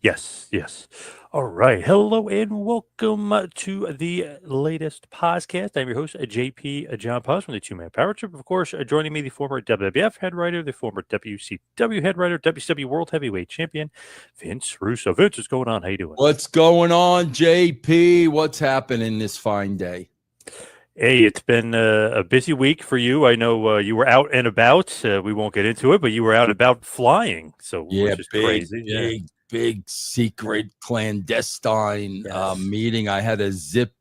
Yes, yes. All right. Hello and welcome to the latest podcast. I'm your host, JP John Paz from the Two Man Power Trip. Of course, joining me, the former WWF head writer, the former WCW head writer, WCW World Heavyweight Champion, Vince Russo. Vince, what's going on? How you doing? What's going on, JP? What's happening this fine day? Hey, it's been a busy week for you. I know you were out and about. We won't get into it, but you were out and about flying, so Yeah, which is big, crazy. Yeah. big secret clandestine Yes. meeting. I had to zip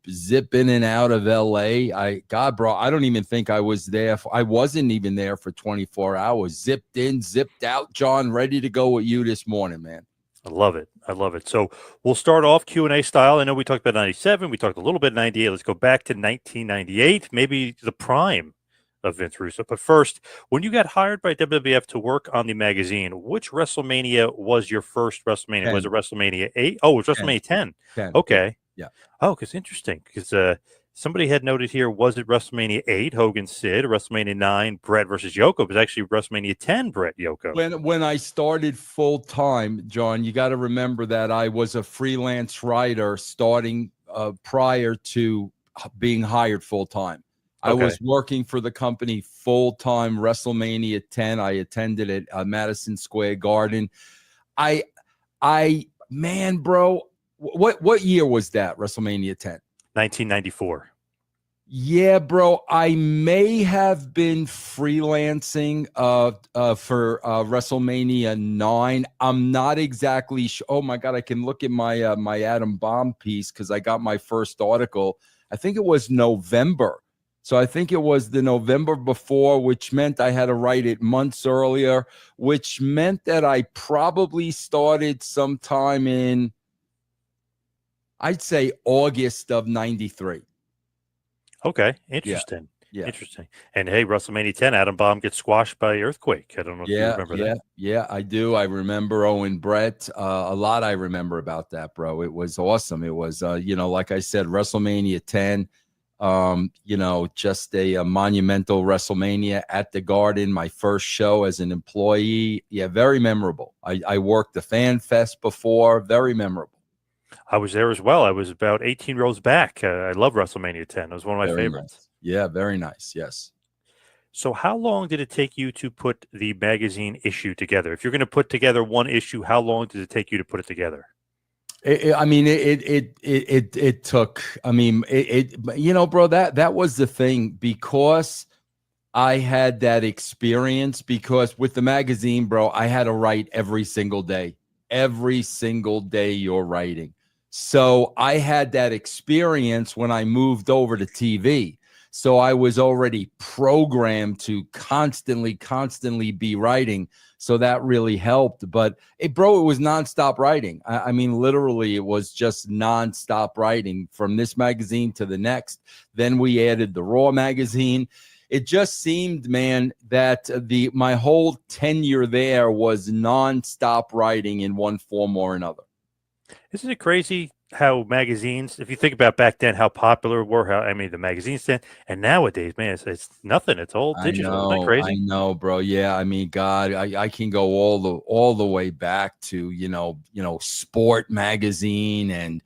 in and out of LA. God, bro, I don't even think I was there. I wasn't even there for 24 hours. Zipped in, zipped out, John, ready to go with you this morning, man. I love it. I love it. So we'll start off Q&A style. I know we talked about 97. We talked a little bit 98. Let's go back to 1998, maybe the prime of Vince Russo. But first, when you got hired by WWF to work on the magazine, which WrestleMania was your first WrestleMania? 10, Was it WrestleMania 8? Oh, it was 10, WrestleMania 10. 10. Okay. Yeah. Oh, because interesting. Because somebody had noted here, was it WrestleMania 8, Hogan Sid, or WrestleMania 9, Brett versus Yoko? It was actually WrestleMania 10, Brett Yoko. When I started full time, John, you got to remember that I was a freelance writer starting prior to being hired full time. I was working for the company full time. WrestleMania 10, I attended at Madison Square Garden. Man, bro, what year was that? WrestleMania 10, 1994. Yeah, bro. I may have been freelancing for WrestleMania 9. I'm not exactly sure. Oh my God, I can look at my my Adam Bomb piece because I got my first article. I think it was November. So I think it was the November before, which meant I had to write it months earlier, which meant that I probably started sometime in, I'd say, August of 93. Okay, interesting. Yeah. Interesting. And hey, WrestleMania 10, Adam Bomb gets squashed by earthquake. I don't know if you remember that. Yeah, I do. I remember Owen Brett. A lot I remember about that, bro. It was awesome. It was, like I said, WrestleMania 10, just a monumental WrestleMania at the Garden, my first show as an employee. Yeah, very memorable. I worked the Fan Fest before. Very memorable. I was there as well. I was about 18 rows back. I love WrestleMania 10. It was one of my Very favorites. nice. Yeah, very nice. Yes. So how long did it take you to put the magazine issue together? If you're going to put together one issue, how long does it take you to put it together? It took. Bro, that was the thing, because I had that experience, because with the magazine, bro, I had to write every single day. Every single day you're writing. So I had that experience when I moved over to TV. So I was already programmed to constantly be writing. So that really helped. But it was nonstop writing. I mean, literally, it was just nonstop writing from this magazine to the next. Then we added the Raw magazine. It just seemed, man, that my whole tenure there was nonstop writing in one form or another. Isn't it crazy how magazines, if you think about back then, how popular were, the magazines then, and nowadays, man, it's nothing. It's all digital. Isn't that I crazy? know, bro. Yeah, I mean, God, I can go all the way back to Sport magazine, and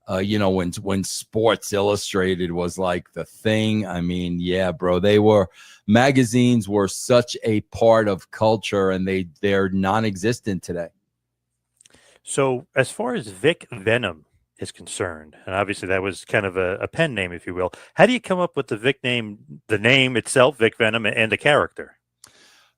when Sports Illustrated was like the thing. I mean, yeah, bro, magazines were such a part of culture, and they're non-existent today. So as far as Vic Venom is concerned, and obviously that was kind of a pen name, if you will, how do you come up with the Vic name, the name itself, Vic Venom, and the character?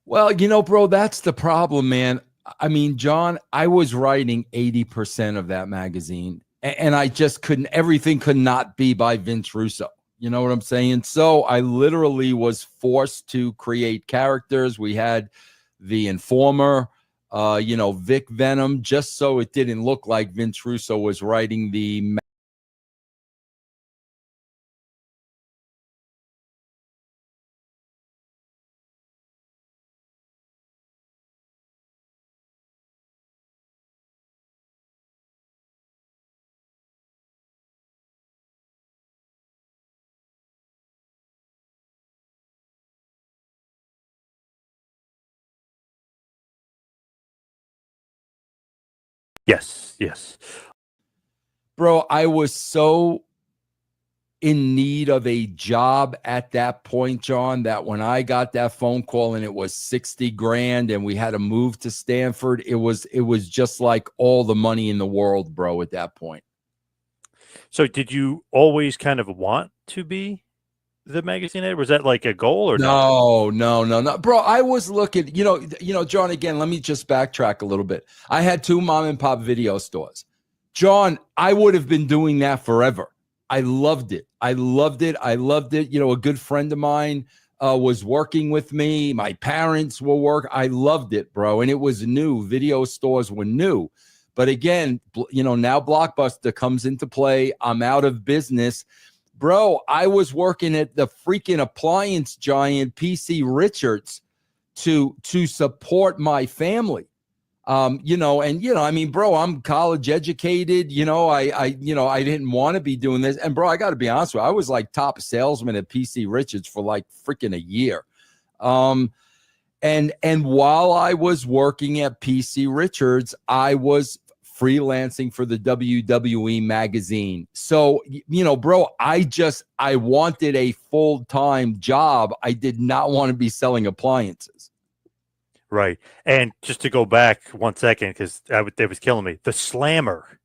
Well, bro, that's the problem, man. I mean, John, I was writing 80% of that magazine, and I just everything could not be by Vince Russo. You know what I'm saying? So I literally was forced to create characters. We had the Informer, Vic Venom, just so it didn't look like Vince Russo was writing the. Yes. Yes. Bro, I was so in need of a job at that point, John, that when I got that phone call and it was 60 grand and we had to move to Stanford, it was just like all the money in the world, bro, at that point. So did you always kind of want to be the magazine editor? Was that like a goal or no? No. Bro, I was looking, John, again, let me just backtrack a little bit. I had 2 mom and pop video stores. John, I would have been doing that forever. I loved it. A good friend of mine was working with me. My parents were I loved it, bro. And it was new. Video stores were new. But again, now Blockbuster comes into play. I'm out of business. Bro, I was working at the freaking appliance giant PC Richards to support my family. I mean, bro, I'm college educated. I didn't want to be doing this. And bro, I got to be honest with you, I was like top salesman at PC Richards for like freaking a year. And while I was working at PC Richards, I was freelancing for the WWE magazine. So, bro, I wanted a full-time job. I did not want to be selling appliances. Right. And just to go back 1 second, because it was killing me. The Slammer.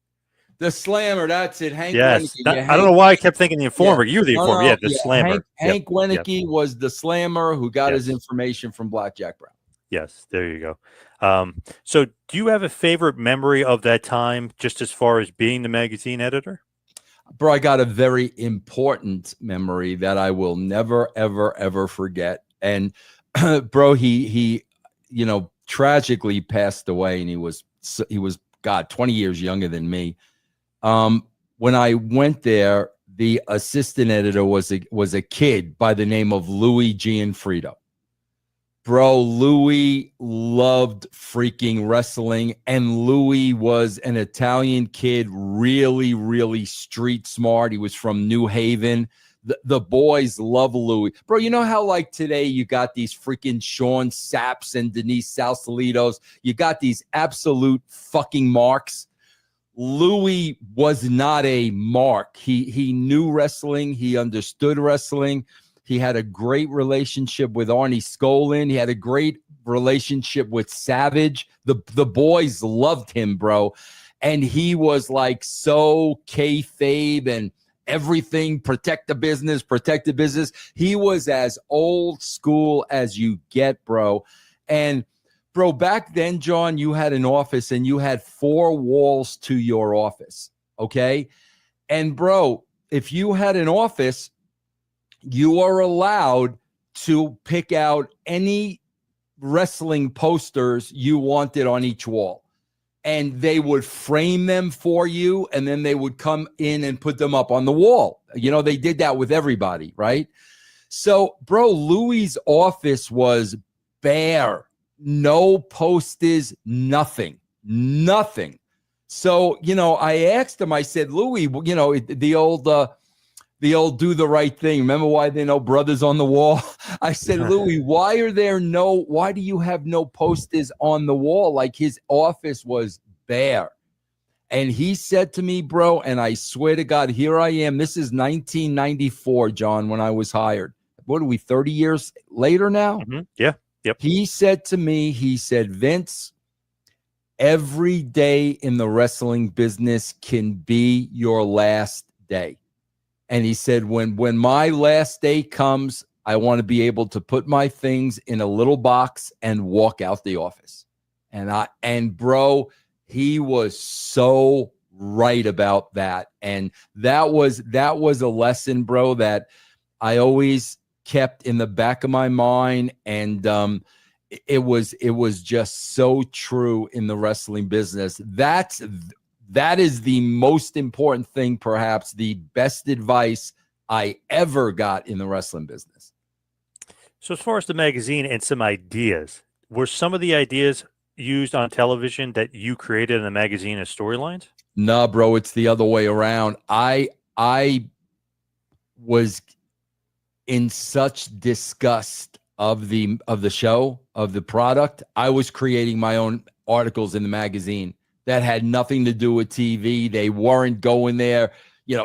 The Slammer, that's it. Hank Yes. Wenicky. I don't know why I kept thinking the Informer. Yeah. You're the Informer. Yeah, the Slammer. Hank Wenicky was the Slammer who got his information from Blackjack Brown. Yes, there you go. So do you have a favorite memory of that time, just as far as being the magazine editor? Bro, I got a very important memory that I will never, ever, ever forget. And bro, he tragically passed away, and he was God, 20 years younger than me. When I went there, the assistant editor was a kid by the name of Louis Gianfrido. Bro, Louis loved freaking wrestling, and Louis was an Italian kid, really, really street smart. He was from New Haven. The boys love Louis. Bro, you know how like today you got these freaking Sean Sapps and Denise Sausalitos? You got these absolute fucking marks. Louis was not a mark. He knew wrestling. He understood wrestling. He had a great relationship with Arnie Skolin. He had a great relationship with Savage. The boys loved him, bro. And he was like so kayfabe and everything, protect the business. He was as old school as you get, bro. And bro, back then, John, you had an office and you had 4 walls to your office, okay? And bro, if you had an office, you are allowed to pick out any wrestling posters you wanted on each wall. And they would frame them for you, and then they would come in and put them up on the wall. They did that with everybody, right? So, bro, Louis' office was bare. No posters, nothing. So, I asked him, I said, Louis, the old do the right thing. Remember why there are no brothers on the wall? I said, Louis, why do you have no posters on the wall? Like, his office was bare. And he said to me, bro, and I swear to God, here I am. This is 1994, John, when I was hired. What are we, 30 years later now? Mm-hmm. Yeah. Yep. He said to me, Vince, every day in the wrestling business can be your last day. And he said, when my last day comes, I want to be able to put my things in a little box and walk out the office. And bro, he was so right about that. And that was a lesson, bro, that I always kept in the back of my mind. And it was just so true in the wrestling business. That is the most important thing, perhaps the best advice I ever got in the wrestling business. So as far as the magazine and some ideas, were some of the ideas used on television that you created in the magazine as storylines? No, bro, it's the other way around. I was in such disgust of the show, of the product. I was creating my own articles in the magazine that had nothing to do with TV. They weren't going there,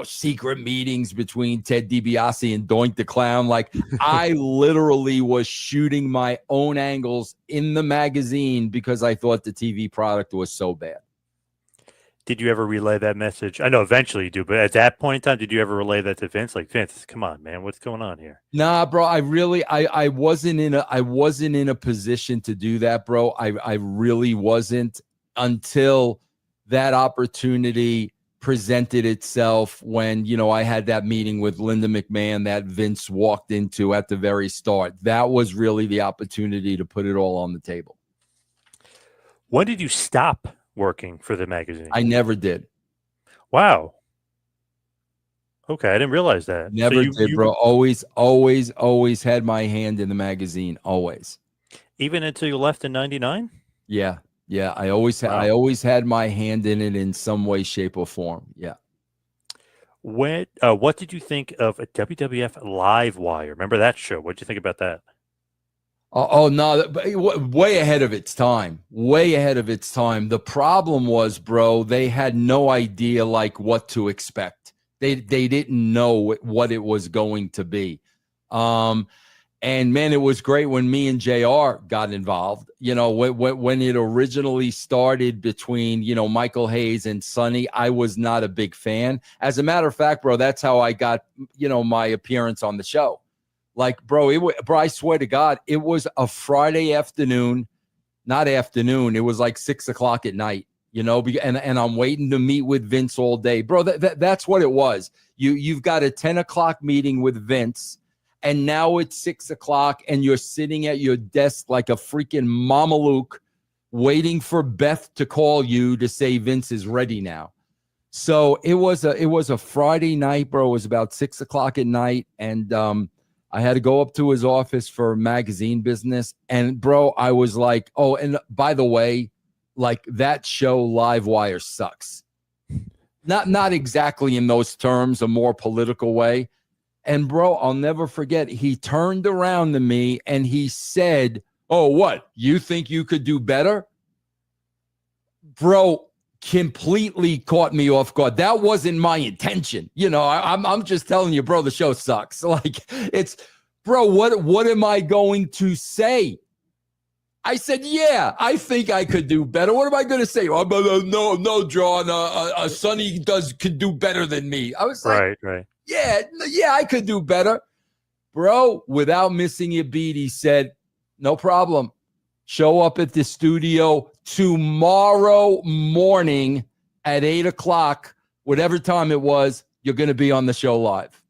secret meetings between Ted DiBiase and Doink the Clown. Like, I literally was shooting my own angles in the magazine because I thought the TV product was so bad. Did you ever relay that message? I know eventually you do, but at that point in time, did you ever relay that to Vince? Like, Vince, come on, man, what's going on here? Nah, bro, I wasn't in a position to do that, bro. I really wasn't, until that opportunity presented itself when, I had that meeting with Linda McMahon that Vince walked into at the very start. That was really the opportunity to put it all on the table. When did you stop working for the magazine? I never did. Wow. Okay, I didn't realize that. Never did, bro. Always had my hand in the magazine. Always. Even until you left in '99? Yeah. I always had my hand in it in some way, shape, or form. Yeah. What did you think of a WWF Live Wire? Remember that show? What did you think about that? Oh no, way ahead of its time. Way ahead of its time. The problem was, bro, they had no idea like what to expect. They didn't know what it was going to be. And man, it was great when me and JR got involved. When it originally started between, Michael Hayes and Sonny, I was not a big fan. As a matter of fact, bro, that's how I got, my appearance on the show. Like, bro, I swear to God, it was a Friday afternoon, not afternoon. It was like 6 o'clock at night, and I'm waiting to meet with Vince all day, bro. That's what it was. You've got a 10 o'clock meeting with Vince, and now it's 6 o'clock, and you're sitting at your desk like a freaking Mama Luke, waiting for Beth to call you to say Vince is ready now. So it was a Friday night, bro. It was about 6 o'clock at night, and I had to go up to his office for magazine business. And bro, I was like, oh, and by the way, like, that show Live Wire sucks. Not exactly in those terms, a more political way. And bro, I'll never forget, he turned around to me and he said, oh, what? You think you could do better? Bro, completely caught me off guard. That wasn't my intention. I'm just telling you, bro, the show sucks. Like, it's, bro, what am I going to say? I said, yeah, I think I could do better. What am I going to say? Oh, no, John, Sonny could do better than me. I was like, right. Yeah, I could do better. Bro, without missing a beat, he said, no problem. Show up at the studio tomorrow morning at 8 o'clock, whatever time it was, you're going to be on the show live.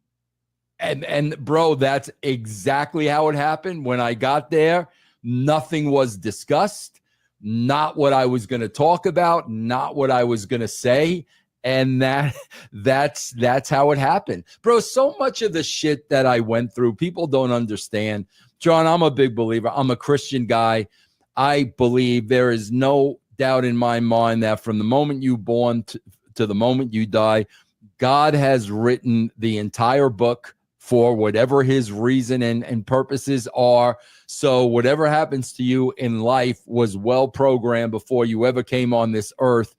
And bro, that's exactly how it happened. When I got there, nothing was discussed, not what I was going to talk about, not what I was going to say. And that's how it happened. Bro, so much of the shit that I went through, people don't understand. John, I'm a big believer. I'm a Christian guy. I believe there is no doubt in my mind that from the moment you're born to the moment you die, God has written the entire book for whatever his reason and purposes are. So whatever happens to you in life was well programmed before you ever came on this earth.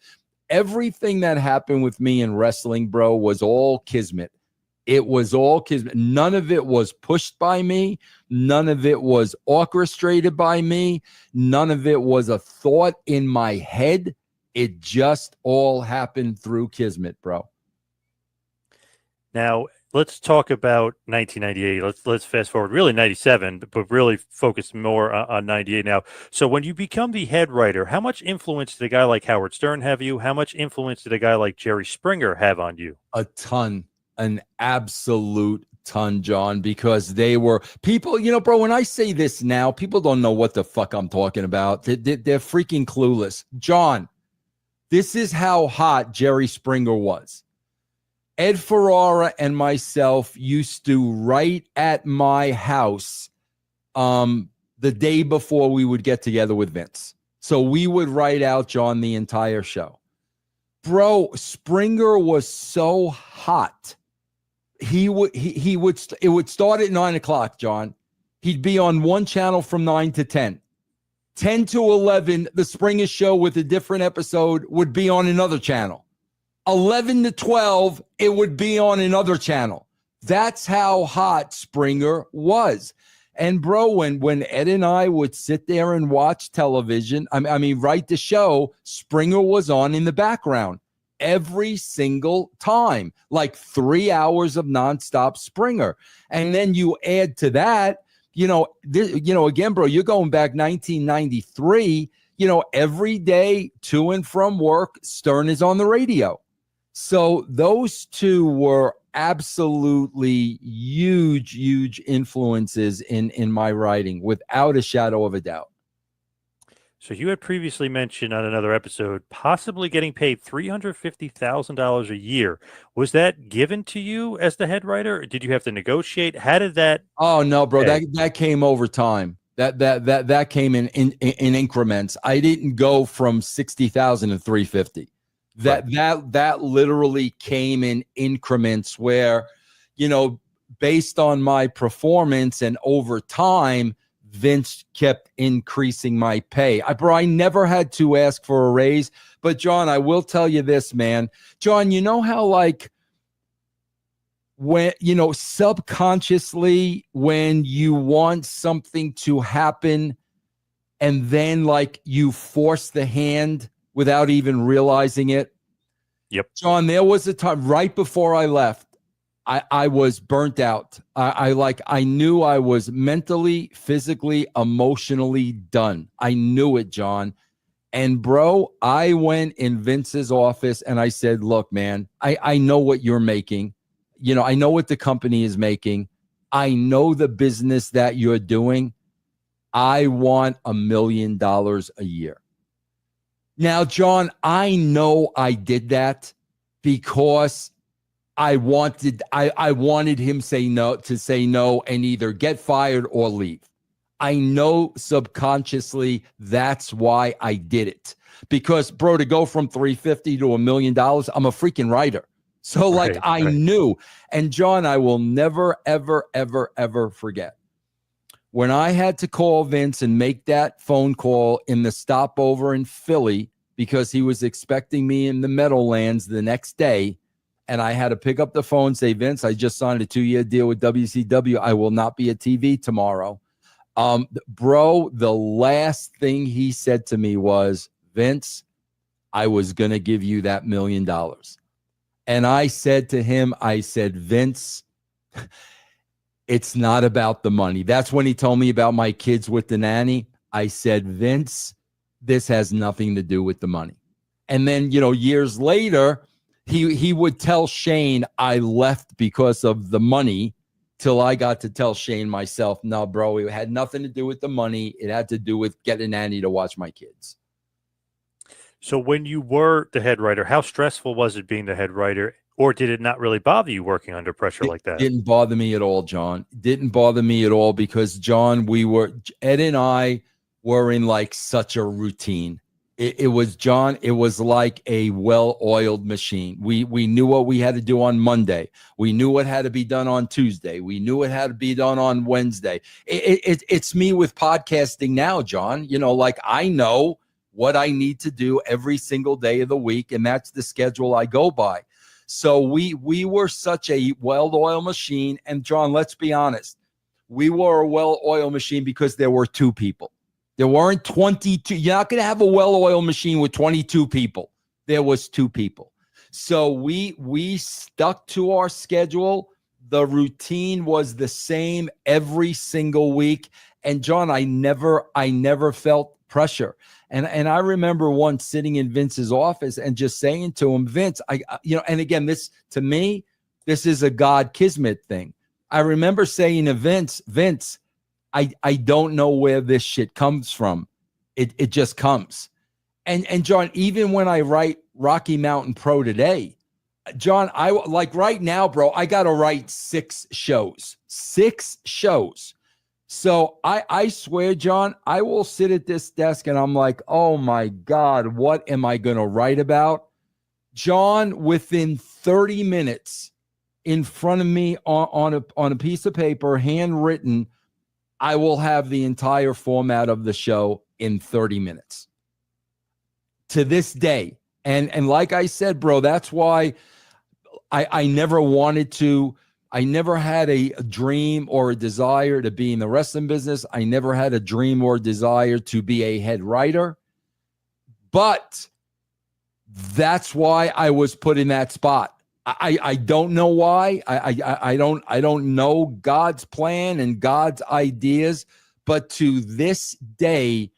Everything that happened with me in wrestling, bro, was all kismet. It was all kismet. None of it was pushed by me. None of it was orchestrated by me. None of it was a thought in my head. It just all happened through kismet, bro. Now, let's talk about 1998. Let's fast forward, really 97, but really focus more on 98 now. So when you become the head writer, how much influence did a guy like Howard Stern have you? How much influence did a guy like Jerry Springer have on you? A ton, an absolute ton, John, because they were people, bro, when I say this now, people don't know what the fuck I'm talking about. They're freaking clueless. John, this is how hot Jerry Springer was. Ed Ferrara and myself used to write at my house the day before we would get together with Vince. So we would write out, John, the entire show. Bro, Springer was so hot. It would start at 9 o'clock, John. He'd be on one channel from 9 to 10. 10 to 11, the Springer Show with a different episode would be on another channel. 11 to 12, it would be on another channel. That's how hot Springer was. And bro, when Ed and I would sit there and watch television, I mean, write the show, Springer was on in the background every single time, like 3 hours of nonstop Springer. And then you add to that, again, bro, you're going back 1993, every day to and from work, Stern is on the radio. So those two were absolutely huge influences in my writing, without a shadow of a doubt. So you had previously mentioned on another episode possibly getting paid $350,000 a year. Was that given to you as the head writer? Or did you have to negotiate? How did that? Oh no, bro, that came over time. That came in increments. I didn't go from 60,000 to 350. That literally came in increments where, based on my performance and over time, Vince kept increasing my pay. I never had to ask for a raise. But John, I will tell you this, man. John, you know how when, subconsciously when you want something to happen and then you force the hand without even realizing it? Yep. John, there was a time right before I left, I was burnt out. I knew I was mentally, physically, emotionally done. I knew it, John. And bro, I went in Vince's office and I said, look, man, I know what you're making. I know what the company is making. I know the business that you're doing. I want $1 million a year. Now, John, I know I did that because I wanted him to say no and either get fired or leave. I know subconsciously that's why I did it. Because, bro, to go from 350 to $1 million, I'm a freaking writer. So I knew. And John, I will never, ever, ever, ever forget when I had to call Vince and make that phone call in the stopover in Philly because he was expecting me in the Meadowlands the next day. And I had to pick up the phone and say, Vince, I just signed a 2-year deal with WCW. I will not be at TV tomorrow. Bro, the last thing he said to me was, Vince, I was going to give you that $1 million. And I said to him, Vince, it's not about the money. That's when he told me about my kids with the nanny. I said, Vince, this has nothing to do with the money. And then, years later, he would tell Shane I left because of the money till I got to tell Shane myself, no, bro, it had nothing to do with the money. It had to do with getting a nanny to watch my kids. So when you were the head writer, how stressful was it being the head writer? Or did it not really bother you working under pressure like that? It didn't bother me at all, John. It didn't bother me at all because, John, Ed and I were in such a routine. It was, John, it was like a well-oiled machine. We knew what we had to do on Monday. We knew what had to be done on Tuesday. We knew what had to be done on Wednesday. It's me with podcasting now, John. I know what I need to do every single day of the week, and that's the schedule I go by. So we were such a well-oiled machine. And, John, let's be honest. We were a well-oiled machine because there were 2 people. There weren't 22. You're not going to have a well-oiled machine with 22 people. There was 2 people. So we stuck to our schedule. The routine was the same every single week. And John, I never felt pressure. And I remember once sitting in Vince's office and just saying to him, Vince, and again, this to me, this is a God kismet thing. I remember saying to Vince, I don't know where this shit comes from. It just comes. And John, even when I write Rocky Mountain Pro today, John, I right now, bro, I got to write 6 shows. So I swear, John, I will sit at this desk and I'm like, oh my God, what am I going to write about? John, within 30 minutes in front of me on a piece of paper, handwritten, I will have the entire format of the show in 30 minutes. To this day. And like I said, bro, that's why I never wanted to. I never had a dream or a desire to be in the wrestling business. I never had a dream or desire to be a head writer. But that's why I was put in that spot. I don't know why. I don't know God's plan and God's ideas. But to this day,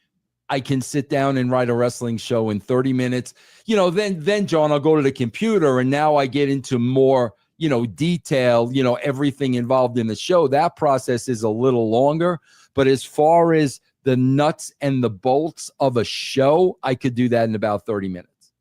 I can sit down and write a wrestling show in 30 minutes. Then John, I'll go to the computer and now I get into more, detail, everything involved in the show. That process is a little longer. But as far as the nuts and the bolts of a show, I could do that in about 30 minutes.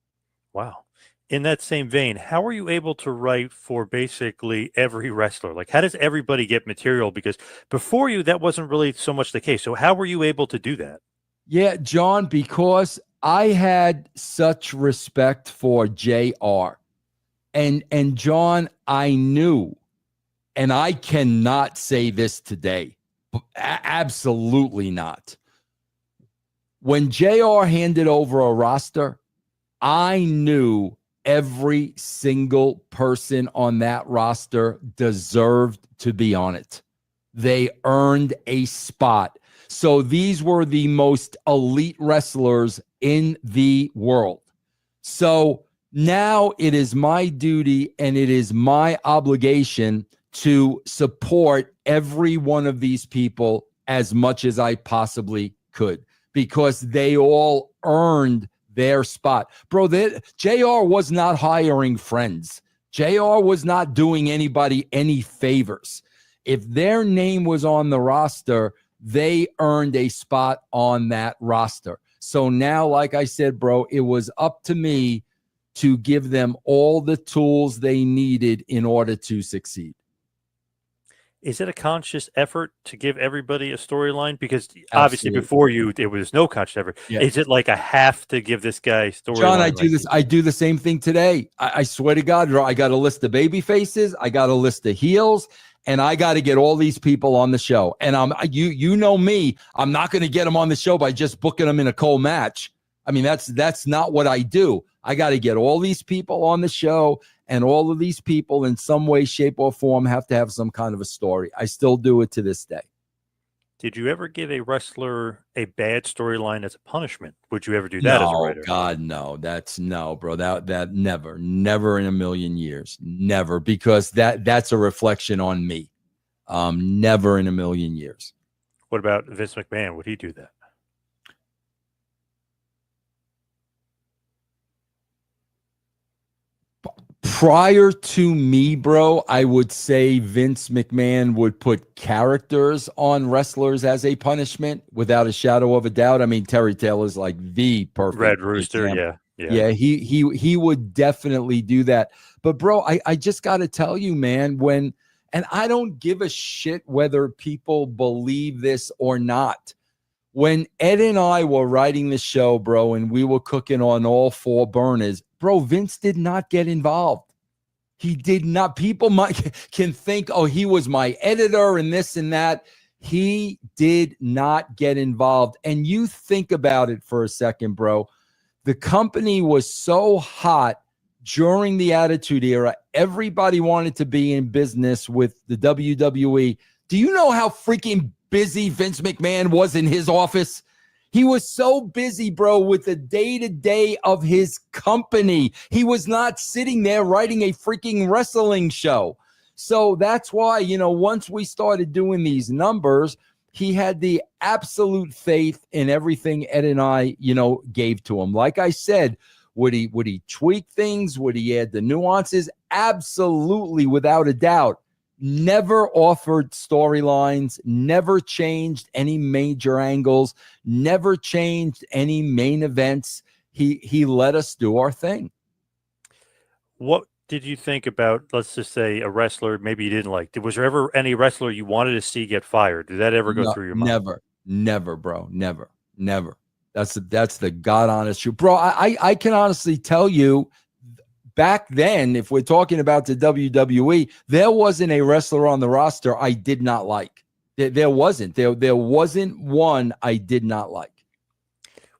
Wow. In that same vein, how are you able to write for basically every wrestler? Like, how does everybody get material? Because before you, that wasn't really so much the case. So how were you able to do that? Yeah, John, because I had such respect for JR. And John, I knew, and I cannot say this today, absolutely not. When JR handed over a roster, I knew every single person on that roster deserved to be on it. They earned a spot. So these were the most elite wrestlers in the world. So now it is my duty and it is my obligation to support every one of these people as much as I possibly could, because they all earned their spot. Bro, JR was not hiring friends. JR was not doing anybody any favors. If their name was on the roster, they earned a spot on that roster. So now, like I said, bro, it was up to me to give them all the tools they needed in order to succeed. Is it a conscious effort to give everybody a storyline? Because obviously Absolutely. before you, there was no conscious effort. Yeah. Is it like I have to give this guy storyline? John, I do the same thing today. I swear to God, I got a list of baby faces. I got a list of heels. And I got to get all these people on the show. And you know me, I'm not going to get them on the show by just booking them in a cold match. I mean, that's not what I do. I got to get all these people on the show, and all of these people in some way, shape, or form have to have some kind of a story. I still do it to this day. Did you ever give a wrestler a bad storyline as a punishment? Would you ever do that as a writer? God, no. No, bro. That never in a million years. Never, because that's a reflection on me. Never in a million years. What about Vince McMahon? Would he do that? Prior to me, bro, I would say Vince McMahon would put characters on wrestlers as a punishment without a shadow of a doubt. I mean, Terry Taylor's like the perfect Red Rooster, example. Yeah. He would definitely do that. But bro, I just got to tell you, man, and I don't give a shit whether people believe this or not. When Ed and I were writing the show, bro, and we were cooking on all four burners, bro, Vince did not get involved. He did not. People can think, oh, he was my editor and this and that. He did not get involved. And you think about it for a second, bro. The company was so hot during the Attitude Era. Everybody wanted to be in business with the WWE. Do you know how freaking busy Vince McMahon was in his office? He was so busy, bro, with the day-to-day of his company. He was not sitting there writing a freaking wrestling show. So that's why, once we started doing these numbers, he had the absolute faith in everything Ed and I, gave to him. Like I said, would he tweak things? Would he add the nuances? Absolutely, without a doubt. Never offered storylines, never changed any major angles, never changed any main events. He let us do our thing. What did you think about, let's just say, a wrestler maybe you didn't like? Was there ever any wrestler you wanted to see get fired? Did that ever go through your mind? Never, bro. Never. That's the God honest truth. Bro, I can honestly tell you, back then, if we're talking about the WWE, there wasn't a wrestler on the roster I did not like. There wasn't. There wasn't one I did not like.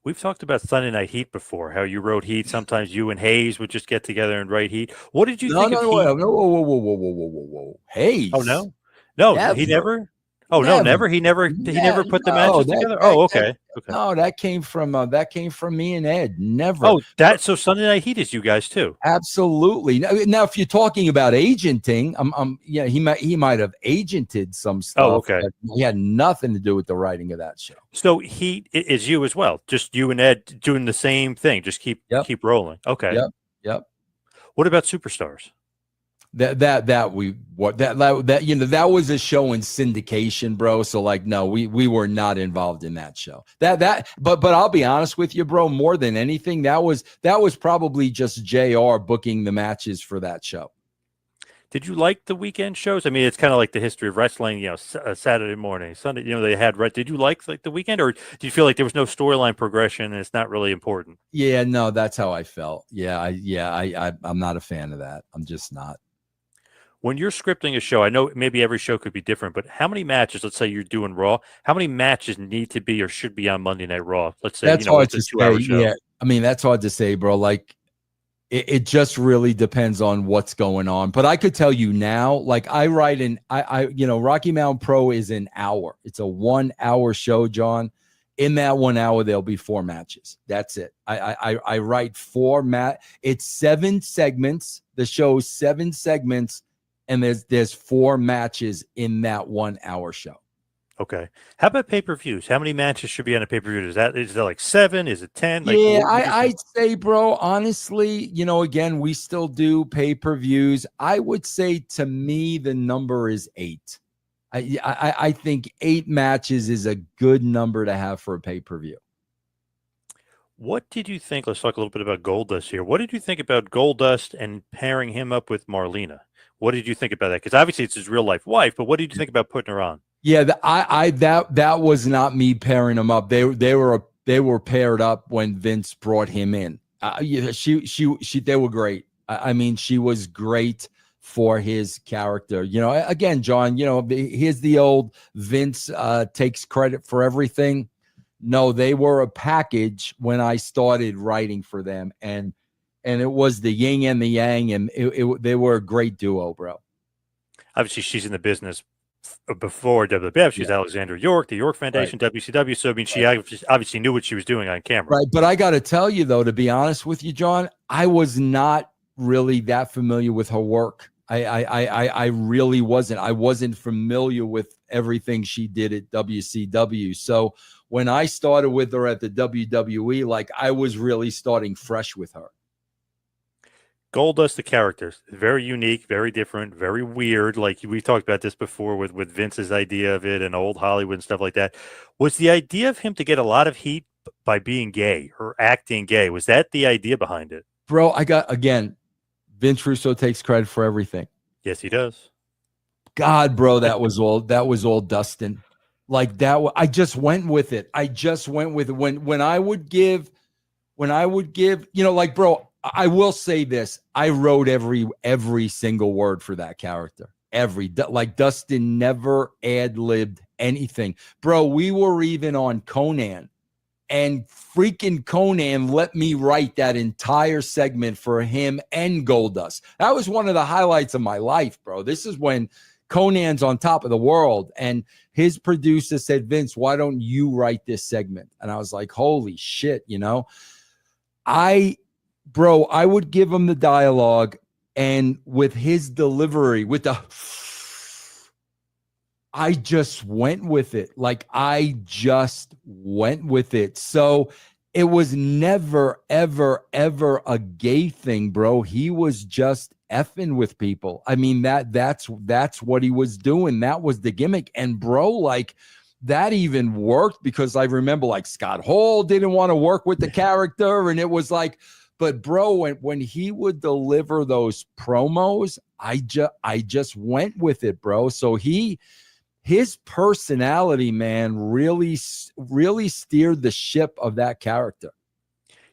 We've talked about Sunday Night Heat before, how you wrote Heat. Sometimes you and Hayes would just get together and write Heat. What did you No, think no, of no, Heat? whoa, whoa. Oh, Hayes, no? No, he never, never? Oh, no, never, never? He never put the no. matches together? Oh, okay. Okay. No, that came from me and Ed. Never. Oh, so Sunday Night Heat is you guys too. Absolutely. Now, if you're talking about agenting, yeah, he might have agented some Oh, stuff, okay. but he had nothing to do with the writing of that show. So Heat is you as well. Just you and Ed doing the same thing. Just keep rolling. Okay. Yep. What about Superstars? That was a show in syndication, bro. So like, no, we were not involved in that show. But I'll be honest with you, bro. More than anything, that was probably just JR booking the matches for that show. Did you like the weekend shows? I mean, it's kind of like the history of wrestling. Saturday morning, Sunday. They had. Did you like the weekend, or do you feel like there was no storyline progression and it's not really important? Yeah, no, that's how I felt. I'm not a fan of that. I'm just not. When you're scripting a show, I know maybe every show could be different, but how many matches, let's say you're doing Raw, how many matches need to be or should be on Monday Night Raw? Let's say, that's hard to it's a 2-hour show. Yeah, I mean, that's hard to say, bro. Like, it just really depends on what's going on. But I could tell you now, like I write Rocky Mountain Pro is an hour. It's a 1 hour show, John. In that 1 hour, there'll be 4 matches. That's it. I write 4 It's 7 segments. The show's 7 segments. And there's 4 matches in that 1 hour show. Okay. How about pay-per-views? How many matches should be on a pay-per-view? Is that like 7? Is it 10? Like, yeah, I'd say, bro, honestly, again, we still do pay-per-views. I would say to me, the number is 8. I think 8 matches is a good number to have for a pay-per-view. What did you think? Let's talk a little bit about Goldust here. What did you think about Goldust and pairing him up with Marlena? What did you think about that? Because obviously it's his real life wife, but what did you think about putting her on? Yeah, that was not me pairing them up. They were paired up when Vince brought him in. They were great. I mean, she was great for his character. Again, John, here's the old Vince takes credit for everything. No, they were a package when I started writing for them, and it was the yin and the yang, and they were a great duo, bro. Obviously, she's in the business before WWF. She's Alexandra York, the York Foundation, right. WCW. So, I mean, she obviously knew what she was doing on camera. Right, but I got to tell you, though, to be honest with you, John, I was not really that familiar with her work. I really wasn't. I wasn't familiar with everything she did at WCW. So when I started with her at the WWE, like I was really starting fresh with her. Goldust, the characters, very unique, very different, very weird. Like we talked about this before with Vince's idea of it and old Hollywood and stuff like that. Was the idea of him to get a lot of heat by being gay or acting gay? Was that the idea behind it? Bro, again, Vince Russo takes credit for everything. Yes, he does. God, bro, that was all Dustin. Like that, I just went with it. When I would give, like, bro, I will say this. I wrote every single word for that character. Like Dustin never ad-libbed anything. Bro, we were even on Conan, and freaking Conan let me write that entire segment for him and Goldust. That was one of the highlights of my life, bro. This is when Conan's on top of the world, and his producer said, Vince, why don't you write this segment? And I was like, holy shit, I would give him the dialogue, and with his delivery, I just went with it. Like, I just went with it. So it was never, ever, ever a gay thing, bro. He was just effing with people. I mean, that's what he was doing. That was the gimmick. And bro, like, that even worked, because I remember like Scott Hall didn't want to work with the character, and it was like, but bro, when he would deliver those promos, I just went with it, bro. So his personality, man, really steered the ship of that character.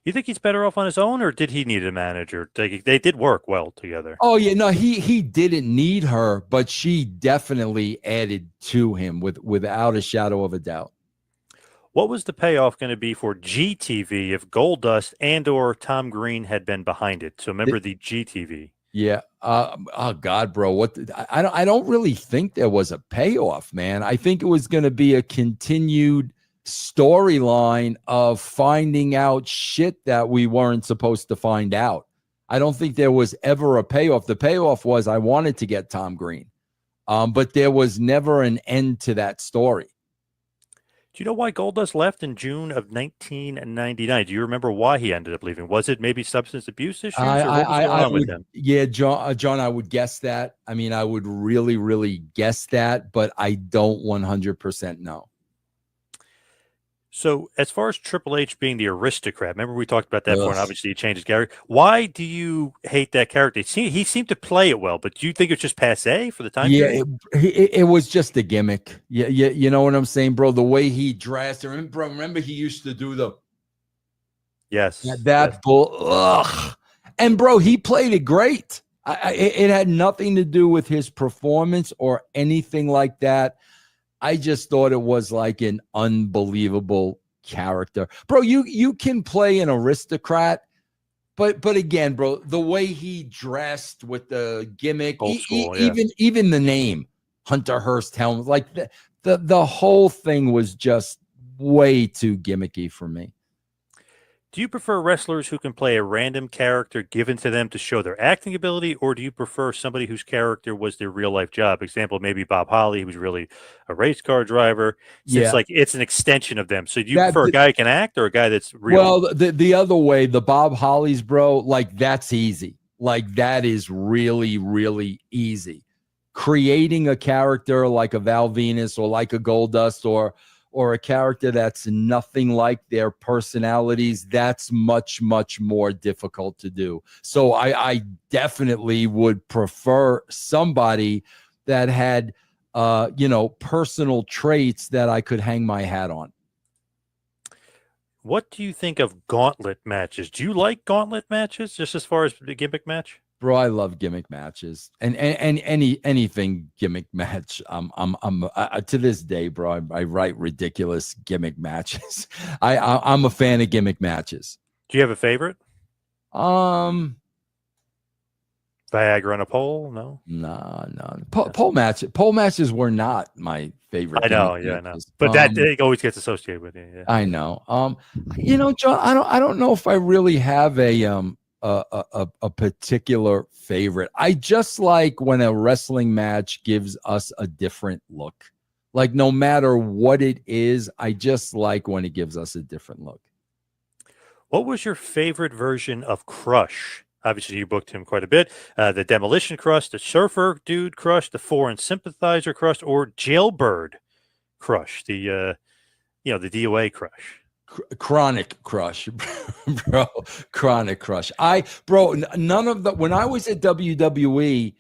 You think he's better off on his own, or did he need a manager? They did work well together. Oh yeah, no, he didn't need her, but she definitely added to him without a shadow of a doubt. What was the payoff going to be for GTV if Goldust and or Tom Green had been behind it? So remember the GTV. Yeah. Oh God, bro. I don't really think there was a payoff, man. I think it was going to be a continued storyline of finding out shit that we weren't supposed to find out. I don't think there was ever a payoff. The payoff was I wanted to get Tom Green, but there was never an end to that story. Do you know why Goldust left in June of 1999? Do you remember why he ended up leaving? Was it maybe substance abuse issues, or what was going on with him? Yeah, John, I would guess that. I mean, I would really, really guess that, but I don't 100% know. So, as far as Triple H being the aristocrat, remember we talked about that before, and obviously he changed his character. Why do you hate that character? He seemed to play it well, but do you think it's just passe for the time period? It was just a gimmick. Yeah, you know what I'm saying, bro? The way he dressed. Remember he used to do the yes. bull. Ugh. And bro, he played it great. It had nothing to do with his performance or anything like that. I just thought it was like an unbelievable character. Bro, you can play an aristocrat, but again, bro, the way he dressed with the gimmick, even the name, Hunter Hearst Helmet, like the whole thing was just way too gimmicky for me. Do you prefer wrestlers who can play a random character given to them to show their acting ability, or do you prefer somebody whose character was their real life job? Example, maybe Bob Holly, who was really a race car driver. Since like it's an extension of them. So do you prefer a guy who can act or a guy that's real? Well, the other way, the Bob Hollies, bro, like that's easy. Like that is really, really easy. Creating a character like a Val Venus or like a Goldust or a character that's nothing like their personalities, that's much, much more difficult to do. So I definitely would prefer somebody that had, personal traits that I could hang my hat on. What do you think of gauntlet matches? Do you like gauntlet matches just as far as the gimmick match? Bro, I love gimmick matches and anything gimmick match. I'm to this day, bro. I write ridiculous gimmick matches. I'm a fan of gimmick matches. Do you have a favorite? Viagra on a pole? No. Pole matches were not my favorite. I know, but that it always gets associated with it. Yeah. I know. John, I don't know if I really have a particular favorite. I just like when a wrestling match gives us a different look. Like no matter what it is, I just like when it gives us a different look. What was your favorite version of Crush? Obviously, you booked him quite a bit. The Demolition Crush, the Surfer Dude Crush, the Foreign Sympathizer Crush, or Jailbird Crush, the DOA Crush. Chronic Crush, bro. Chronic Crush. None of the, when I was at WWE,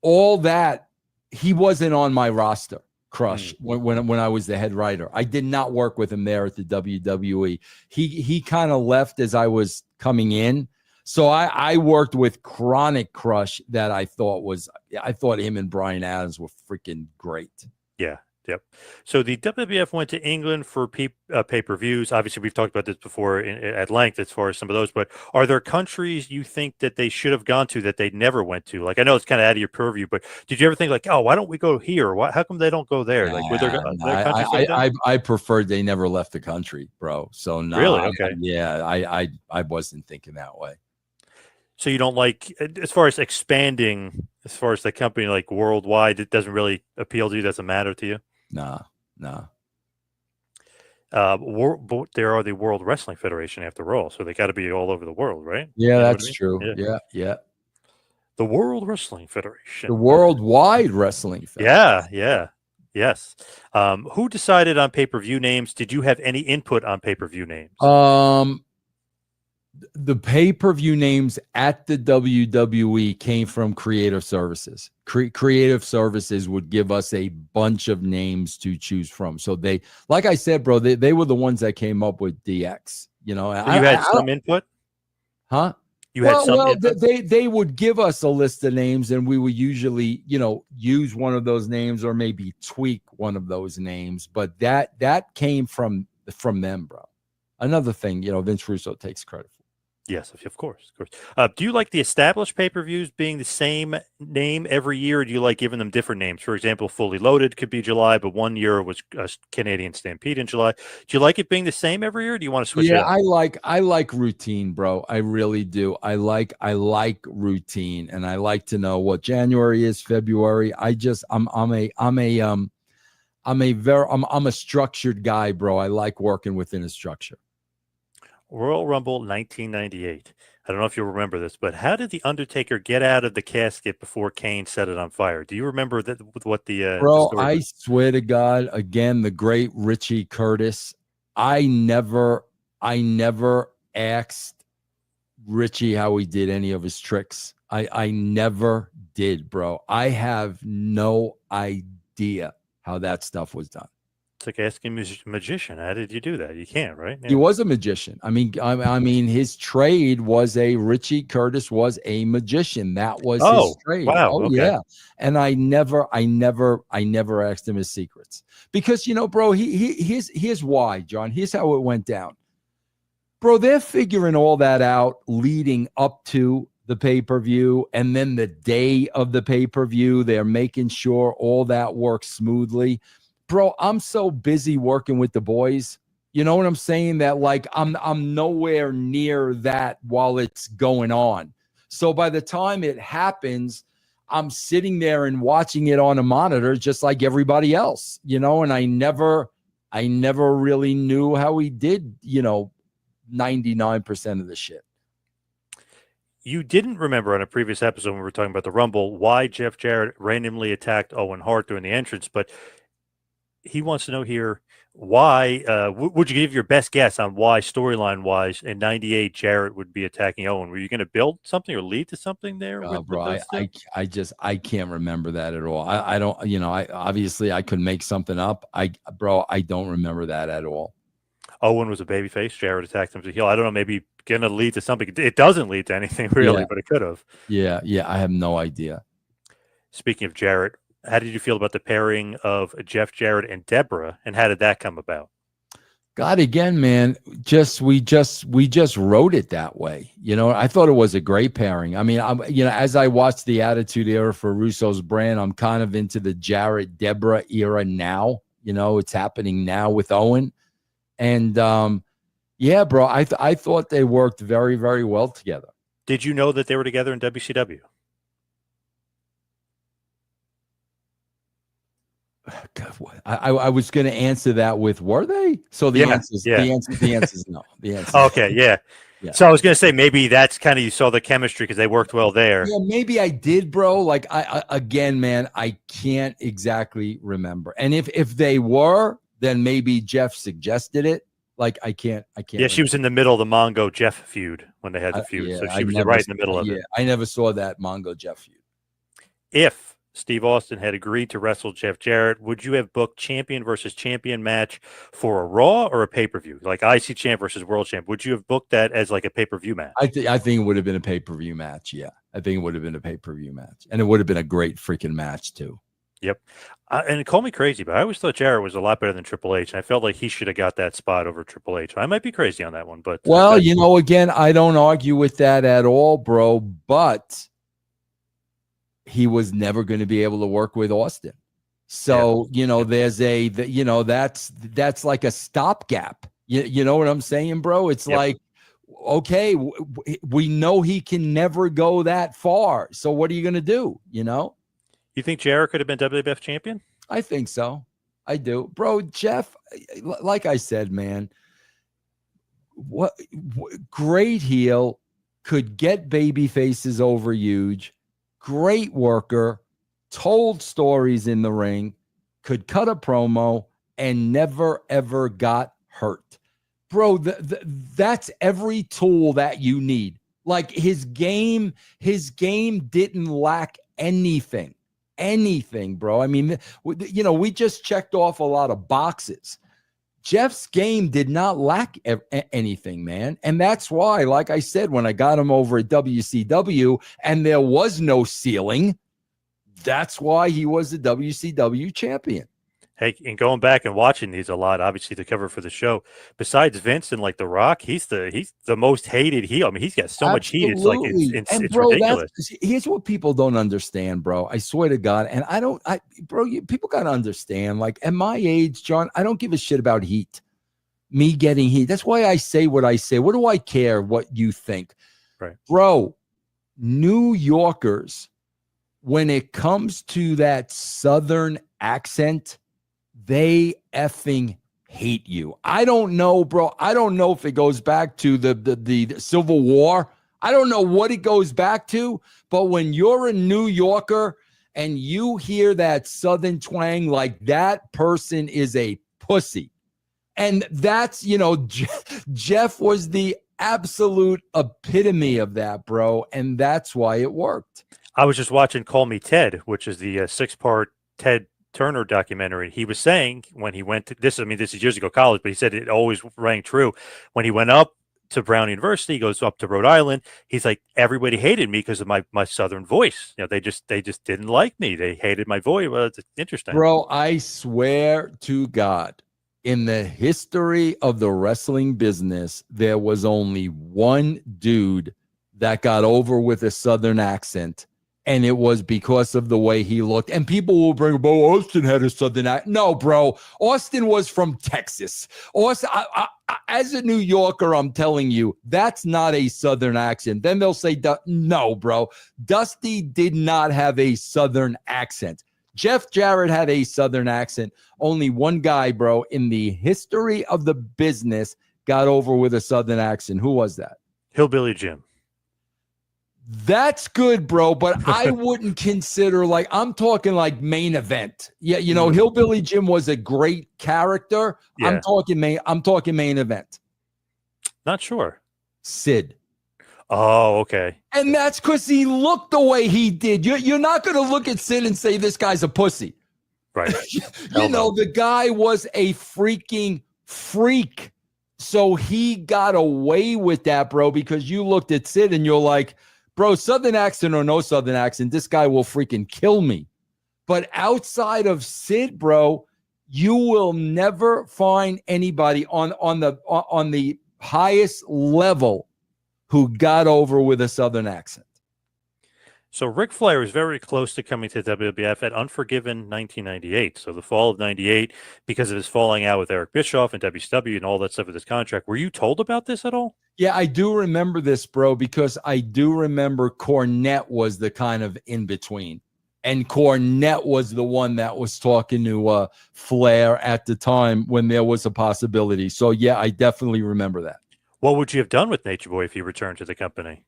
all that, he wasn't on my roster. Crush when I was the head writer. I did not work with him there at the WWE. He kind of left as I was coming in. So I worked with Chronic Crush that I thought him and Brian Adams were freaking great. Yeah. Yep. So the WWF went to England for pay-per-views. Obviously, we've talked about this before at length as far as some of those, but are there countries you think that they should have gone to that they never went to? Like, I know it's kind of out of your purview, but did you ever think like, oh, why don't we go here? How come they don't go there? Like, were there countries I preferred they never left the country, bro. So no, really? Okay. I wasn't thinking that way. So you don't like, as far as expanding, as far as the company, like worldwide, it doesn't really appeal to you? Doesn't matter to you? Nah. There are the World Wrestling Federation after all, so they got to be all over the world, right? Yeah, that's true. Yeah. The World Wrestling Federation. The Worldwide Wrestling Federation. Yes. Who decided on pay-per-view names? Did you have any input on pay-per-view names? The pay-per-view names at the WWE came from Creative Services. Creative Services would give us a bunch of names to choose from. So they, like I said, bro, they were the ones that came up with DX. You know, you had some input, huh? You had some input? They would give us a list of names, and we would usually, use one of those names or maybe tweak one of those names. But that came from from them, bro. Another thing, Vince Russo takes credit for. Yes, of course, of course. Do you like the established pay-per-views being the same name every year, or do you like giving them different names? For example, Fully Loaded could be July, but one year it was Canadian Stampede in July. Do you like it being the same every year, or do you want to switch it Yeah, up? I like routine, bro. I really do. I like routine, and I like to know what January is, February. I'm a structured guy, bro. I like working within a structure. Royal Rumble 1998. I don't know if you'll remember this, but how did The Undertaker get out of the casket before Kane set it on fire? Do you remember that? What the Bro, story I was? swear to God, again, the great Richie Curtis. I never asked Richie how he did any of his tricks. I never did, bro. I have no idea how that stuff was done. It's like asking a magician, how did you do that? You can't, right? He was a magician. I mean, his trade was Richie Curtis was a magician. That was his trade. Wow. Oh, Okay. yeah. And I never asked him his secrets because, bro, here's why, John. Here's how it went down. Bro, they're figuring all that out leading up to the pay-per-view, and then the day of the pay-per-view, they're making sure all that works smoothly. Bro, I'm so busy working with the boys. You know what I'm saying? That like I'm nowhere near that while it's going on. So by the time it happens, I'm sitting there and watching it on a monitor just like everybody else, and I never really knew how he did, 99% of the shit. You didn't remember on a previous episode when we were talking about the Rumble why Jeff Jarrett randomly attacked Owen Hart during the entrance, but he wants to know here why. Would you give your best guess on why, storyline wise, in '98 Jarrett would be attacking Owen? Were you going to build something or lead to something there? Bro, I can't remember that at all. I don't. Obviously I could make something up. I don't remember that at all. Owen was a babyface. Jarrett attacked him to heel. I don't know. Maybe going to lead to something. It doesn't lead to anything really, but it could have. Yeah. I have no idea. Speaking of Jarrett, how did you feel about the pairing of Jeff Jarrett and Deborah, and how did that come about? God, again, man, we just wrote it that way. I thought it was a great pairing. I mean, as I watched the Attitude Era for Russo's brand, I'm kind of into the Jarrett Deborah era now. It's happening now with Owen, and yeah, bro, I thought they worked very, very well together. Did you know that they were together in WCW? God, I was going to answer that with, were they? So the answer is no. The answer. Okay, yeah. So I was going to say maybe that's kind of, you saw the chemistry because they worked well there. Yeah, maybe I did, bro. Like again, man, I can't exactly remember. And if they were, then maybe Jeff suggested it. Like I can't. Yeah, remember. She was in the middle of the Mongo Jeff feud when they had the feud. So she was right in the middle of it. I never saw that Mongo Jeff feud. If Steve Austin had agreed to wrestle Jeff Jarrett, would you have booked champion versus champion match for a Raw or a pay-per-view? Like IC champ versus world champ. Would you have booked that as like a pay-per-view match? I think it would have been a pay-per-view match. Yeah. I think it would have been a pay-per-view match. And it would have been a great freaking match too. Yep. And call me crazy, but I always thought Jarrett was a lot better than Triple H. And I felt like he should have got that spot over Triple H. I might be crazy on that one, but. Well, again, I don't argue with that at all, bro, but he was never going to be able to work with Austin. So, there's that's like a stopgap. You know what I'm saying, bro? It's like, okay, we know he can never go that far. So what are you going to do? You think Jarrett could have been WWF champion? I think so. I do. Bro, Jeff, like I said, man, what great heel, could get baby faces over huge. Great worker, told stories in the ring, could cut a promo, and never, ever got hurt. Bro, that's every tool that you need. Like his game didn't lack anything, bro. I mean, we just checked off a lot of boxes. Jeff's game did not lack anything, man. And that's why, like I said, when I got him over at WCW and there was no ceiling, that's why he was the WCW champion. Hey, and going back and watching these a lot, obviously to cover for the show. Besides Vince and like The Rock, he's the most hated heel. I mean, he's got so much heat. It's like Absolutely. And it's bro, that's ridiculous. here's what people don't understand, bro. I swear to God. And people got to understand, like at my age, John, I don't give a shit about heat, me getting heat. That's why I say what I say. What do I care what you think? Right. Bro, New Yorkers, when it comes to that Southern accent, they effing hate you. I don't know, bro. I don't know if it goes back to the Civil War. I don't know what it goes back to, but when you're a New Yorker and you hear that Southern twang, like that person is a pussy. And that's, Jeff was the absolute epitome of that, bro. And that's why it worked. I was just watching Call Me Ted, which is the 6-part Ted Turner documentary. He was saying when he went to this, I mean, this is years ago college, but he said it always rang true. When he went up to Brown University, he goes up to Rhode Island. He's like, everybody hated me because of my Southern voice. They just didn't like me. They hated my voice. Well, it's interesting. Bro, I swear to God, in the history of the wrestling business, there was only one dude that got over with a Southern accent. And it was because of the way he looked. And people will bring up, oh, Austin had a Southern accent. No, bro. Austin was from Texas. Austin, as a New Yorker, I'm telling you, that's not a Southern accent. Then they'll say, no, bro. Dusty did not have a Southern accent. Jeff Jarrett had a Southern accent. Only one guy, bro, in the history of the business got over with a Southern accent. Who was that? Hillbilly Jim. That's good, bro, but I wouldn't consider, like, I'm talking like main event. Yeah, Hillbilly Jim was a great character. Yeah. I'm talking main event. Not sure. Sid. Oh, okay. And that's because he looked the way he did. You're not going to look at Sid and say this guy's a pussy. Right. The guy was a freaking freak. So he got away with that, bro, because you looked at Sid and you're like, bro, Southern accent or no Southern accent, this guy will freaking kill me. But outside of Sid, bro, you will never find anybody on the highest level who got over with a Southern accent. So Ric Flair is very close to coming to WWF at Unforgiven 1998. So the fall of 98, because of his falling out with Eric Bischoff and WCW and all that stuff with his contract. Were you told about this at all? Yeah, I do remember this, bro, because I do remember Cornette was the kind of in-between. And Cornette was the one that was talking to Flair at the time when there was a possibility. So, yeah, I definitely remember that. What would you have done with Nature Boy if he returned to the company?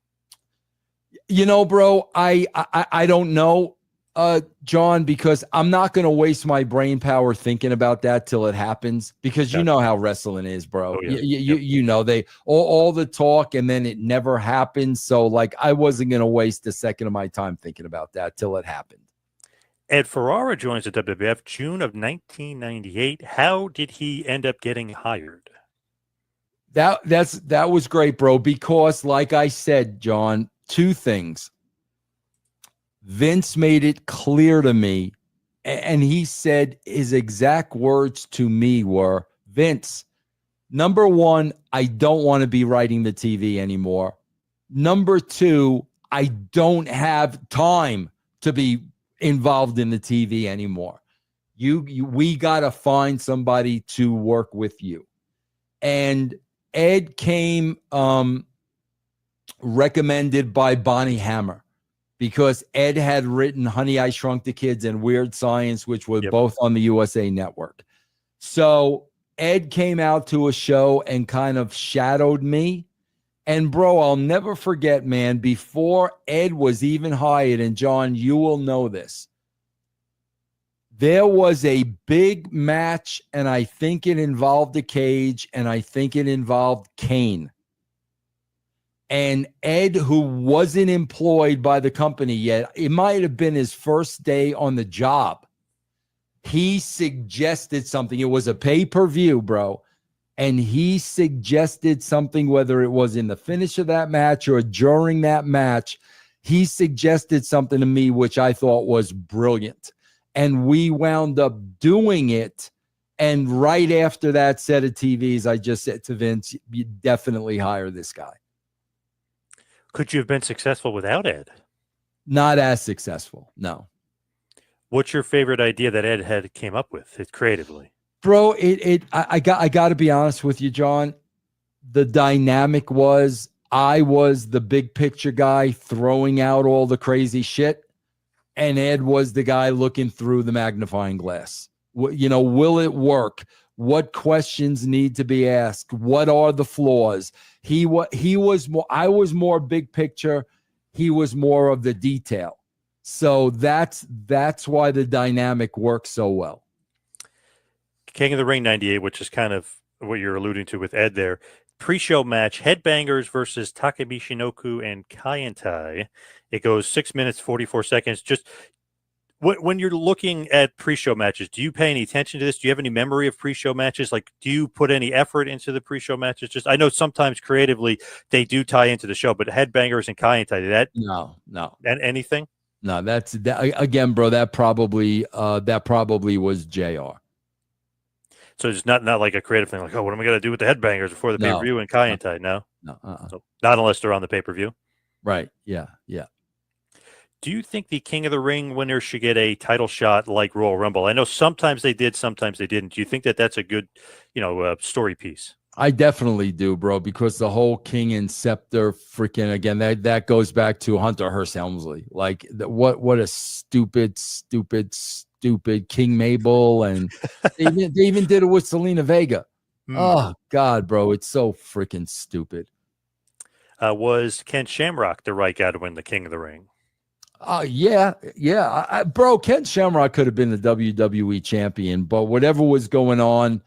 Bro, I don't know, John, because I'm not going to waste my brain power thinking about that till it happens, because you know how wrestling is, bro. Oh, yeah. They all the talk and then it never happens. So like, I wasn't going to waste a second of my time thinking about that till it happened. Ed Ferrara joins the WWF June of 1998. How did he end up getting hired? That was great, bro, because like I said, John, two things. Vince made it clear to me, and he said his exact words to me were, Vince, number one, I don't want to be writing the TV anymore. Number two, I don't have time to be involved in the TV anymore. We got to find somebody to work with you. And Ed came recommended by Bonnie Hammer, because Ed had written Honey, I Shrunk the Kids and Weird Science, which were both on the USA Network. So Ed came out to a show and kind of shadowed me. And bro, I'll never forget, man, before Ed was even hired, and John, you will know this, there was a big match, and I think it involved a cage, and I think it involved Kane. And Ed, who wasn't employed by the company yet, it might have been his first day on the job, he suggested something. It was a pay-per-view, bro. And he suggested something, whether it was in the finish of that match or during that match. He suggested something to me, which I thought was brilliant. And we wound up doing it. And right after that set of TVs, I just said to Vince, you definitely hire this guy. Could you have been successful without Ed? Not as successful, no. What's your favorite idea that Ed had came up with creatively? Bro, I got to be honest with you, John. The dynamic was I was the big picture guy throwing out all the crazy shit, and Ed was the guy looking through the magnifying glass. Will it work? What questions need to be asked? What are the flaws? He was more. I was more big picture. He was more of the detail. So that's why the dynamic works so well. King of the Ring 98, which is kind of what you're alluding to with Ed there. Pre-show match, Headbangers versus Takemichinoku and Kaientai. It goes 6 minutes, 44 seconds. Just when you're looking at pre-show matches, do you pay any attention to this? Do you have any memory of pre-show matches? Like, do you put any effort into the pre-show matches? Just, I know sometimes creatively they do tie into the show, but Headbangers and Kaientai, did that? No. And anything? No, that's that, again, bro. That probably was JR. So it's not like a creative thing, like, oh, what am I going to do with the Headbangers before the pay-per-view and Kaientai? No? So not unless they're on the pay-per-view. Right. Yeah. Do you think the King of the Ring winner should get a title shot like Royal Rumble? I know sometimes they did, sometimes they didn't. Do you think that that's a good, story piece? I definitely do, bro, because the whole King and Scepter freaking, again, that goes back to Hunter Hearst Helmsley. Like, what a stupid King Mabel, and they even did it with Selena Vega. Oh God, bro, it's so freaking stupid. Was Ken Shamrock the right guy to win the King of the Ring? Yeah. Bro, Ken Shamrock could have been the WWE champion, but whatever was going on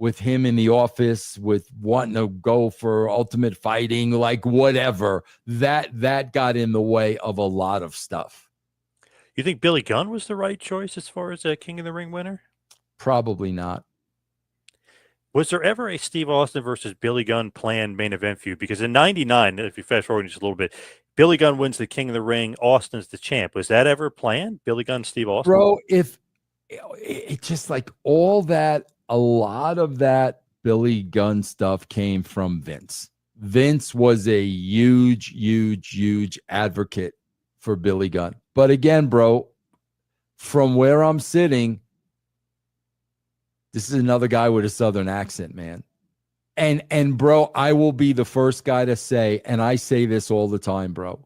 with him in the office, with wanting to go for Ultimate Fighting, like whatever, that got in the way of a lot of stuff. You think Billy Gunn was the right choice as far as a King of the Ring winner? Probably not. Was there ever a Steve Austin versus Billy Gunn planned main event feud? Because in '99, if you fast forward just a little bit, Billy Gunn wins the King of the Ring, Austin's the champ. Was that ever planned? Billy Gunn, Steve Austin? Bro, if it just like all that, a lot of that Billy Gunn stuff came from Vince. Vince was a huge advocate for Billy Gunn. But again, bro, from where I'm sitting, this is another guy with a Southern accent, man. And bro, I will be the first guy to say, and I say this all the time, bro,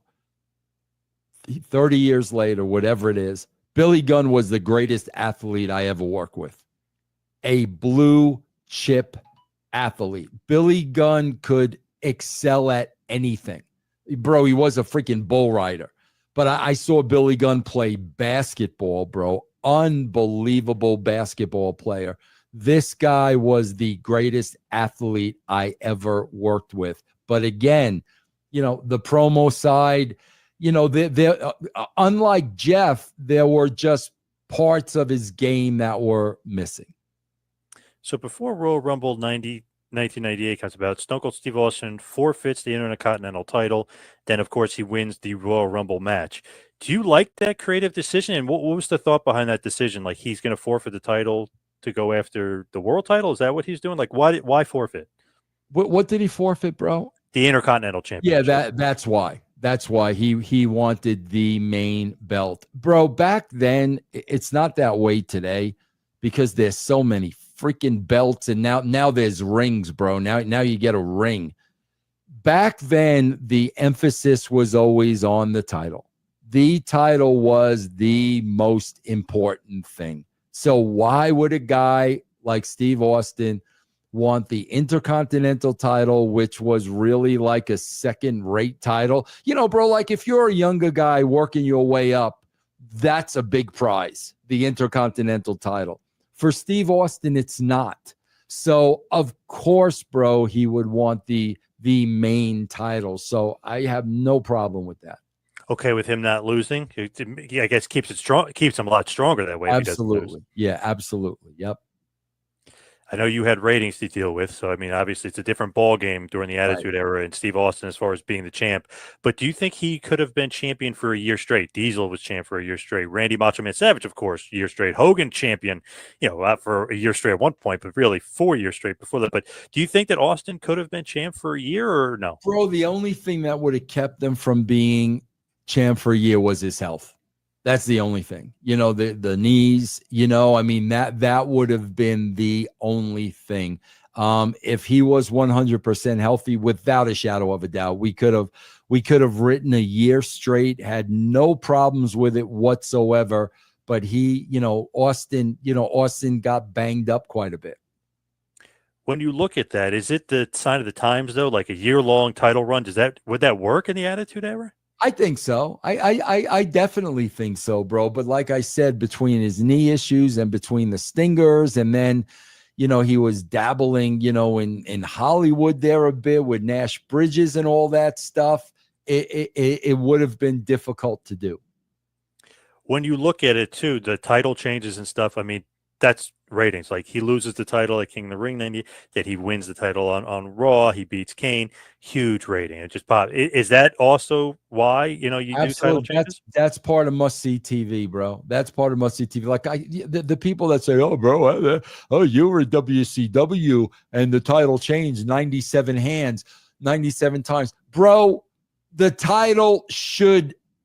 30 years later, whatever it is, Billy Gunn was the greatest athlete I ever worked with. A blue chip athlete. Billy Gunn could excel at anything. Bro, he was a freaking bull rider. But I saw Billy Gunn play basketball, bro. Unbelievable basketball player. This guy was the greatest athlete I ever worked with. But again, the promo side, unlike Jeff, there were just parts of his game that were missing. So before Royal Rumble 1998 comes about, Stone Cold Steve Austin forfeits the Intercontinental title. Then, of course, he wins the Royal Rumble match. Do you like that creative decision? And what was the thought behind that decision? Like, he's going to forfeit the title to go after the world title? Is that what he's doing? Like, why forfeit? What did he forfeit, bro? The Intercontinental Championship. Yeah, that's why. That's why he wanted the main belt. Bro, back then, it's not that way today because there's so many freaking belts, and now there's rings, bro. Now you get a ring. Back then, the emphasis was always on the title. The title was the most important thing. So why would a guy like Steve Austin want the Intercontinental title, which was really like a second-rate title? Bro, like if you're a younger guy working your way up, that's a big prize, the Intercontinental title. For Steve Austin, it's not. So, of course, bro, he would want the main title. So I have no problem with that. Okay, with him not losing, I guess keeps it strong. It keeps him a lot stronger that way. Absolutely. Yeah, absolutely. Yep. I know you had ratings to deal with, so I mean, obviously, it's a different ball game during the Right. Attitude Era and Steve Austin as far as being the champ. But do you think he could have been champion for a year straight? Diesel was champ for a year straight. Randy Macho Man Savage, of course, year straight. Hogan champion, for a year straight at one point, but really 4 years straight before that. But do you think that Austin could have been champ for a year or no? Bro, the only thing that would have kept them from being champ for a year was his health. That's the only thing. The knees, I mean, that would have been the only thing. If he was 100% healthy, without a shadow of a doubt, we could have written a year straight, had no problems with it whatsoever. But Austin got banged up quite a bit. When you look at that, is it the sign of the times though? Like a year-long title run, would that work in the Attitude Era? I think so. I definitely think so, bro. But like I said, between his knee issues and between the stingers, and then, he was dabbling, in Hollywood there a bit with Nash Bridges and all that stuff. It would have been difficult to do. When you look at it too, the title changes and stuff, I mean, that's ratings. Like he loses the title at King of the Ring, that he wins the title on Raw, he beats Kane, huge rating. It just popped. Is that also why you do title changes? That's part of must-see TV, bro. That's part of must-see TV. Like the people that say, "Oh, bro, you were WCW and the title changed 97 hands, 97 times, bro." The title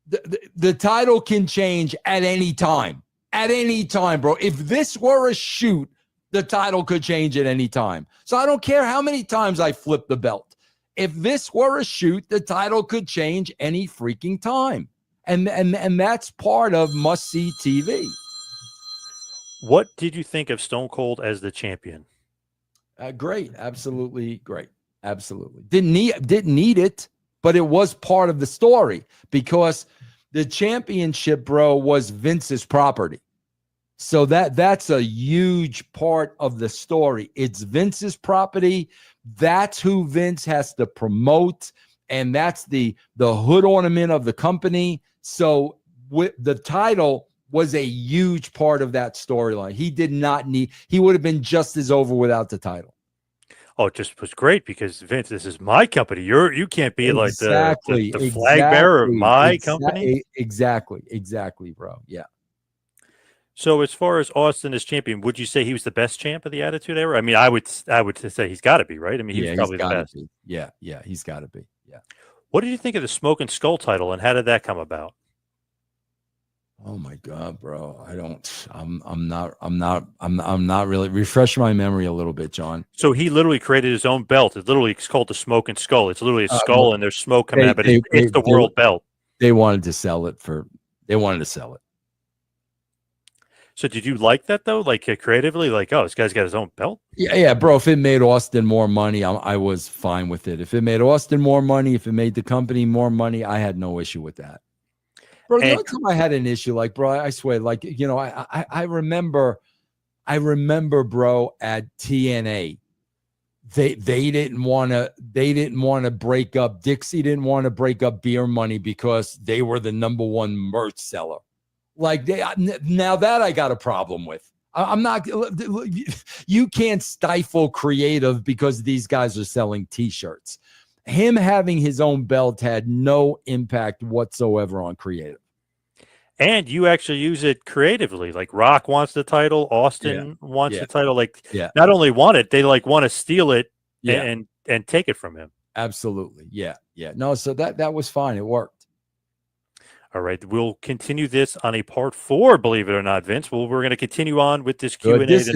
the title can change at any time. At any time, bro. If this were a shoot, the title could change at any time. So I don't care how many times I flip the belt. If this were a shoot, the title could change any freaking time. And that's part of must-see TV. What did you think of Stone Cold as the champion? Great. Absolutely great. Absolutely. Didn't need it, but it was part of the story because the championship, bro, was Vince's property. So that's a huge part of the story. It's Vince's property. That's who Vince has to promote. And that's the hood ornament of the company. So the title was a huge part of that storyline. He would have been just as over without the title. Oh, it just was great because Vince, this is my company. You can't be like the flag bearer of my company. Exactly, bro. Yeah. So as far as Austin as champion, would you say he was the best champ of the Attitude Era? I mean, I would say he's got to be, right? I mean, he was probably the best. Yeah, he's got to be. Yeah. What did you think of the Smoke and Skull title, and how did that come about? Oh my God, bro! I'm not really. Refresh my memory a little bit, John. So he literally created his own belt. It's called the Smoke and Skull. It's literally a skull and there's smoke coming out, but it's the world belt. They wanted to sell it. So did you like that though? Like creatively, like, oh, this guy's got his own belt? Yeah, bro. If it made Austin more money, I was fine with it. If it made Austin more money, if it made the company more money, I had no issue with that. Bro, the only time I had an issue, like, bro, I swear, like, I remember, bro, at TNA, they didn't want to break up. Dixie didn't want to break up Beer Money because they were the #1 merch seller. Like now that I got a problem with. I'm not. You can't stifle creative because these guys are selling T-shirts. Him having his own belt had no impact whatsoever on creative. And you actually use it creatively. Like Rock wants the title, Austin wants the title. Like not only want it, they like want to steal it and take it from him. Absolutely. Yeah. No, so that was fine. It worked. All right, we'll continue this on a part 4, believe it or not, Vince. Well, we're going to continue on with this Q&A the next